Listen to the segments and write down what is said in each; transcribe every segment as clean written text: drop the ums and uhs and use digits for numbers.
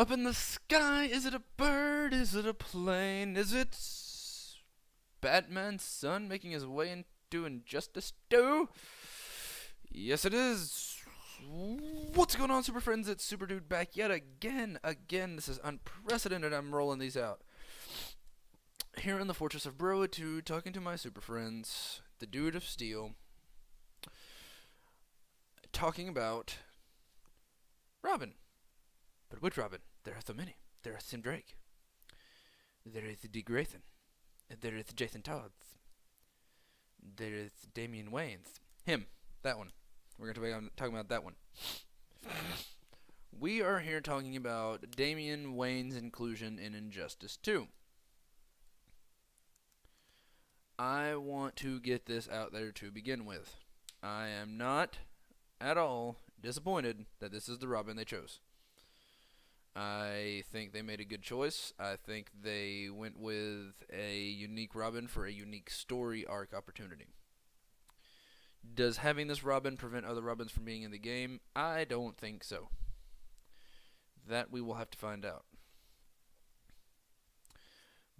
Up in the sky, is it a bird? Is it a plane? Is it Batman's son making his way into Injustice 2? Yes, it is. What's going on, Super Friends? It's SuperDude back yet again. This is unprecedented. I'm rolling these out. Here in the Fortress of Broitude, talking to my Super Friends, the Dude of Steel, talking about Robin. But which Robin? There are so many. There is Tim Drake. There is Dick Grayson. There is Jason Todd's. There is Damian Wayne's. Him. That one. We're going to be talking about that one. We are here talking about Damian Wayne's inclusion in Injustice 2. I want to get this out there to begin with. I am not at all disappointed that this is the Robin they chose. I think they made a good choice. I think they went with a unique Robin for a unique story arc opportunity. Does having this Robin prevent other Robins from being in the game? I don't think so. That we will have to find out.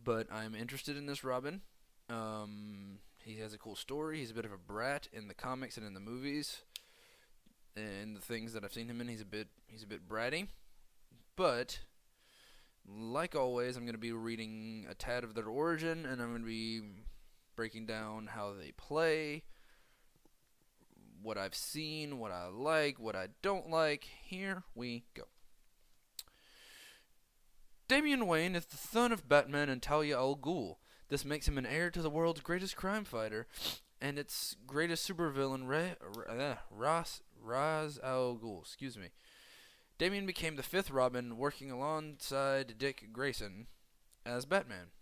But I'm interested in this Robin. He has a cool story. He's a bit of a brat in the comics and in the movies. And the things that I've seen him in, he's a bit bratty. But, like always, I'm going to be reading a tad of their origin, and I'm going to be breaking down how they play, what I've seen, what I like, what I don't like. Here we go. Damian Wayne is the son of Batman and Talia al Ghul. This makes him an heir to the world's greatest crime fighter and its greatest supervillain, Ra's al Ghul. Excuse me. Damian became the fifth Robin, working alongside Dick Grayson as Batman.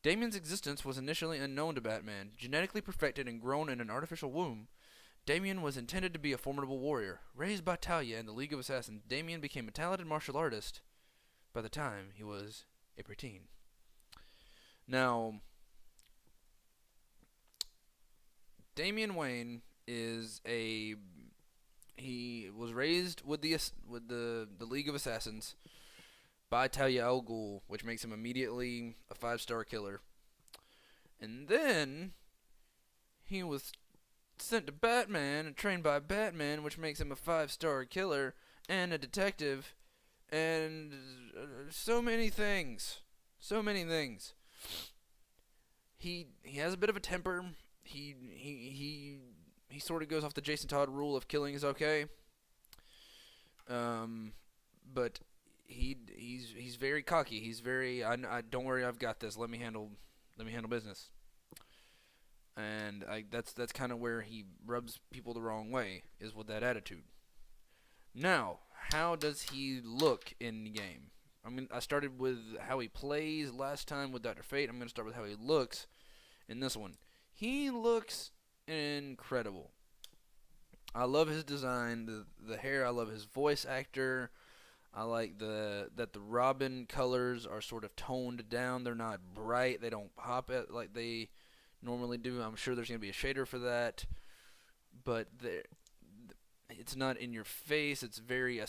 Damian's existence was initially unknown to Batman. Genetically perfected and grown in an artificial womb, Damian was intended to be a formidable warrior. Raised by Talia and the League of Assassins, Damian became a talented martial artist by the time he was a preteen. Now, Damian Wayne is he was raised with the League of Assassins by Talia al Ghul, which makes him immediately a 5-star killer. And then he was sent to Batman and trained by Batman, which makes him a 5-star killer and a detective and so many things. So many things. He has a bit of a temper. He sort of goes off the Jason Todd rule of killing is okay. But he's very cocky. He's very I don't worry, I've got this. Let me handle business. And that's kind of where he rubs people the wrong way, is with that attitude. Now, how does he look in the game? I started with how he plays last time with Dr. Fate. I'm going to start with how he looks in this one. He looks incredible. I love his design, the hair. I love his voice actor. I like that the Robin colors are sort of toned down. They're not bright. They don't pop it like they normally do. I'm sure there's going to be a shader for that. But it's not in your face. It's very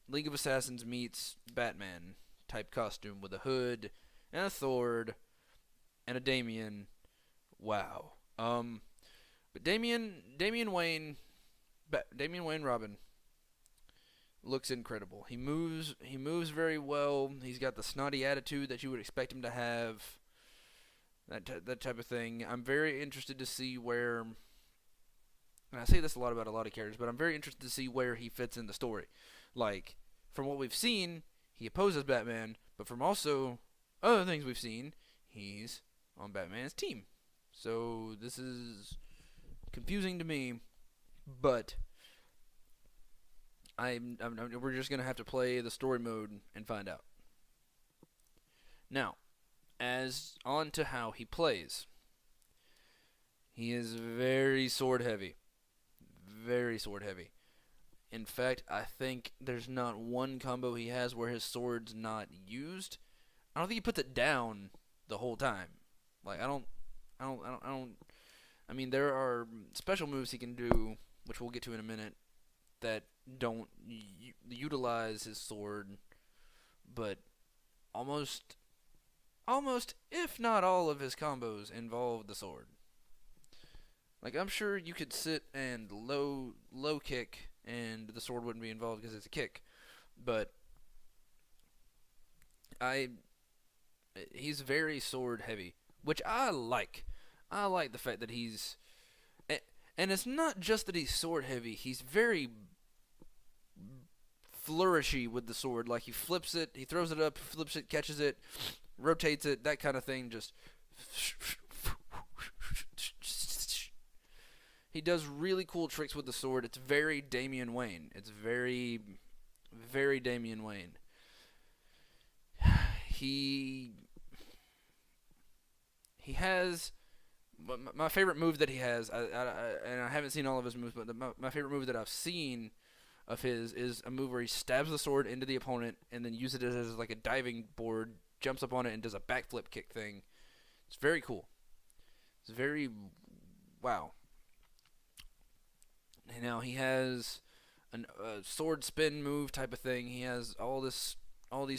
League of Assassins meets Batman type costume with a hood and a sword and a Damian. Wow. But Damian Wayne Robin looks incredible. He moves very well. He's got the snotty attitude that you would expect him to have. That type of thing. I'm very interested to see where, and I say this a lot about a lot of characters, but I'm very interested to see where he fits in the story. Like, from what we've seen, he opposes Batman, but from also other things we've seen, he's on Batman's team. So this is confusing to me, but we're just going to have to play the story mode and find out. Now, as on to how he plays. He is very sword heavy. Very sword heavy. In fact, I think there's not one combo he has where his sword's not used. I don't think he puts it down the whole time. Like, I mean, there are special moves he can do, which we'll get to in a minute, that don't utilize his sword, but almost, if not all of his combos involve the sword. Like, I'm sure you could sit and low kick, and the sword wouldn't be involved because it's a kick. But I he's very sword heavy, which I like. I like the fact that and it's not just that he's sword heavy. He's very flourishy with the sword. Like, he flips it, he throws it up, flips it, catches it, rotates it, that kind of thing. Just he does really cool tricks with the sword. It's very Damian Wayne. It's very, very Damian Wayne. He has my favorite move that he has, and I haven't seen all of his moves, but my favorite move that I've seen of his is a move where he stabs the sword into the opponent and then uses it as like a diving board, jumps up on it, and does a backflip kick thing. It's very cool. It's very wow. And now he has a sword spin move type of thing. He has all these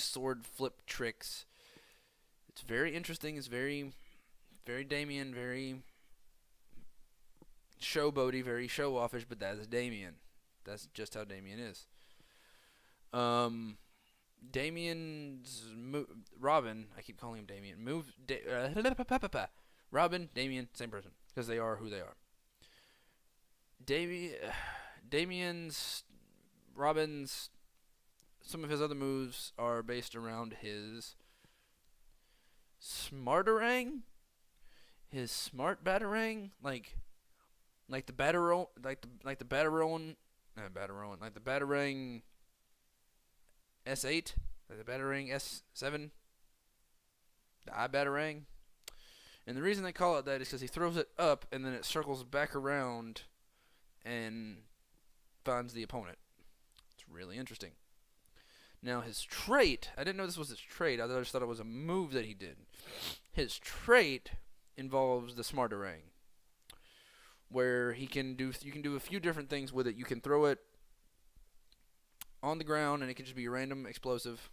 sword flip tricks. It's very interesting. It's very, very Damian, very showboaty, very show-offish, but that's Damian. That's just how Damian is. Robin, I keep calling him Damian. Robin, Damian, same person, because they are who they are. Robin's, some of his other moves are based around his smarterang, his smart batarang, like the batarang, like the batarang S8, like the batarang S7, the eye batarang. And the reason they call it that is because he throws it up and then it circles back around and finds the opponent. It's really interesting. Now, his trait, I didn't know this was his trait. I just thought it was a move that he did. His trait involves the smarterang, where you can do a few different things with it. You can throw it on the ground, and it can just be a random explosive.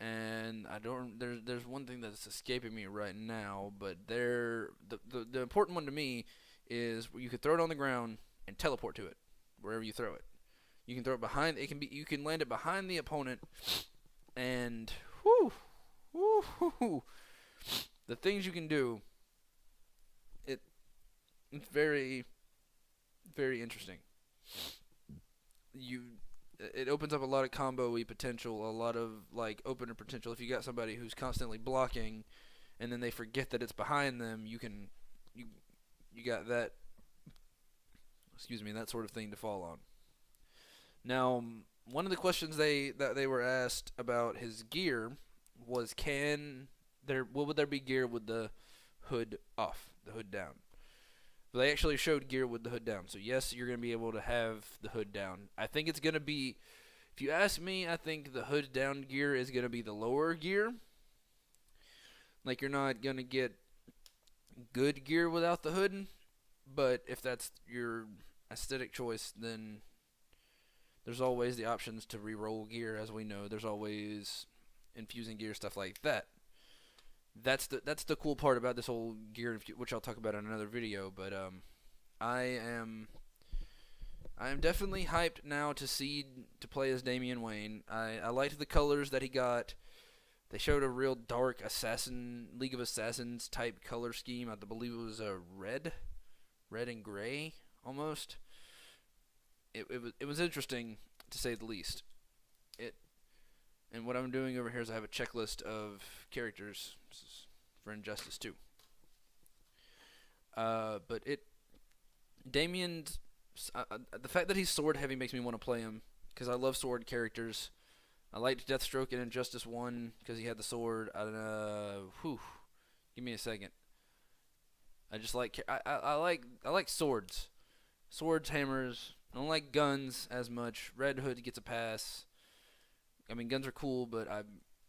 And there's one thing that's escaping me right now, but the important one to me is you could throw it on the ground and teleport to it wherever you throw it. You can throw it behind. You can land it behind the opponent, and the things you can do. It's very, very interesting. It opens up a lot of combo-y potential, a lot of like opener potential. If you got somebody who's constantly blocking, and then they forget that it's behind them, you got that. Excuse me, that sort of thing to fall on. Now, one of the questions that they were asked about his gear was, would there be gear with the hood off, the hood down? But they actually showed gear with the hood down. So yes, you're going to be able to have the hood down. I think it's going to be, if you ask me, I think the hood down gear is going to be the lower gear. Like, you're not going to get good gear without the hood, but if that's your aesthetic choice, then there's always the options to re-roll gear. As we know, there's always infusing gear, stuff like that. That's the cool part about this whole gear, which I'll talk about in another video. But I am definitely hyped now to play as Damian Wayne. I liked the colors that he got. They showed a real dark League of Assassins type color scheme. I believe it was a red and gray almost. It was interesting, to say the least. And what I'm doing over here is I have a checklist of characters for Injustice 2. But Damian's the fact that he's sword heavy makes me want to play him, because I love sword characters. I liked Deathstroke in Injustice 1 because he had the sword. Give me a second. I just like I like swords, hammers. I don't like guns as much. Red Hood gets a pass. I mean, guns are cool, but I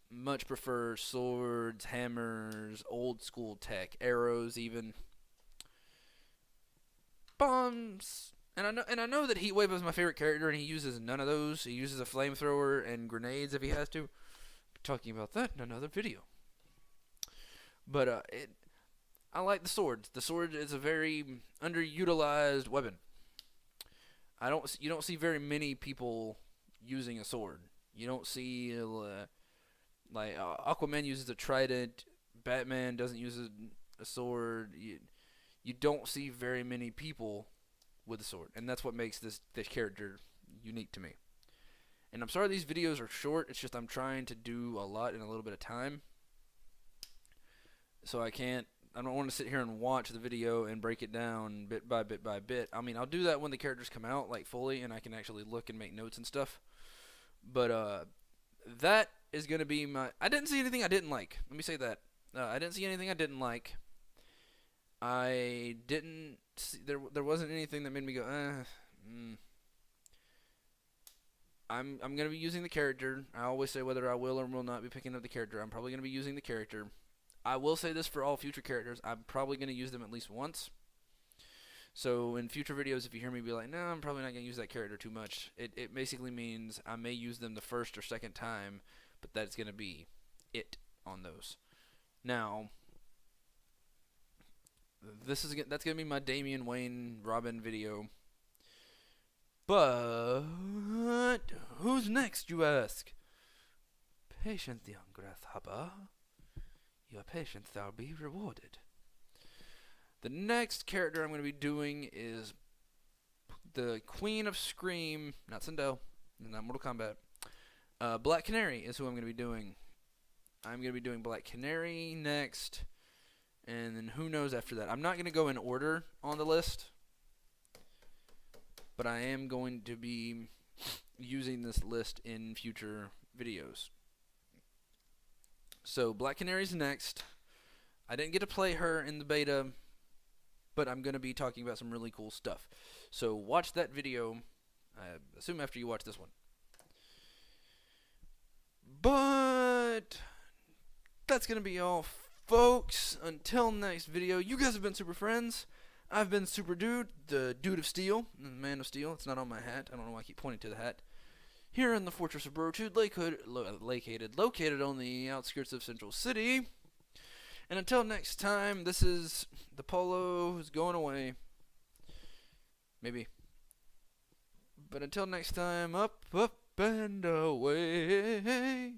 much prefer swords, hammers, old school tech, arrows even. Bombs And I know that Heatwave is my favorite character, and he uses none of those. He uses a flamethrower and grenades if he has to. Talking about that in another video. But I like the sword. The sword is a very underutilized weapon. You don't see very many people using a sword. You don't see Aquaman uses a trident. Batman doesn't use a sword. You don't see very many people with a sword, and that's what makes this character unique to me. And I'm sorry these videos are short. It's just I'm trying to do a lot in a little bit of time, so I don't want to sit here and watch the video and break it down bit by bit by bit. I mean, I'll do that when the characters come out, like, fully, and I can actually look and make notes and stuff. But that is going to be I didn't see anything I didn't like. Let me say that. I didn't see anything I didn't like. I didn't see, there wasn't anything that made me go, I'm going to be using the character. I always say whether I will or will not be picking up the character. I'm probably going to be using the character. I will say this for all future characters. I'm probably going to use them at least once. So in future videos, if you hear me be like, no, I'm probably not going to use that character too much, it basically means I may use them the first or second time, but that's going to be it on those. Now, that's going to be my Damian Wayne Robin video. But who's next, you ask? Patient, young grasshopper. Your patience shall be rewarded. The next character I'm going to be doing is the Queen of Scream, not Sindel, not Mortal Kombat. Black Canary is who I'm going to be doing. I'm going to be doing Black Canary next, and then who knows after that. I'm not going to go in order on the list, but I am going to be using this list in future videos. So Black Canary's next. I didn't get to play her in the beta, but I'm going to be talking about some really cool stuff. So watch that video, I assume after you watch this one. But that's going to be all, folks. Until next video, you guys have been Super Friends. I've been SuperDude, the Dude of Steel, the Man of Steel. It's not on my hat. I don't know why I keep pointing to the hat. Here in the Fortress of SuperThoughts, located on the outskirts of Central City. And until next time, this is the Polo who's going away. Maybe. But until next time, up, up, and away.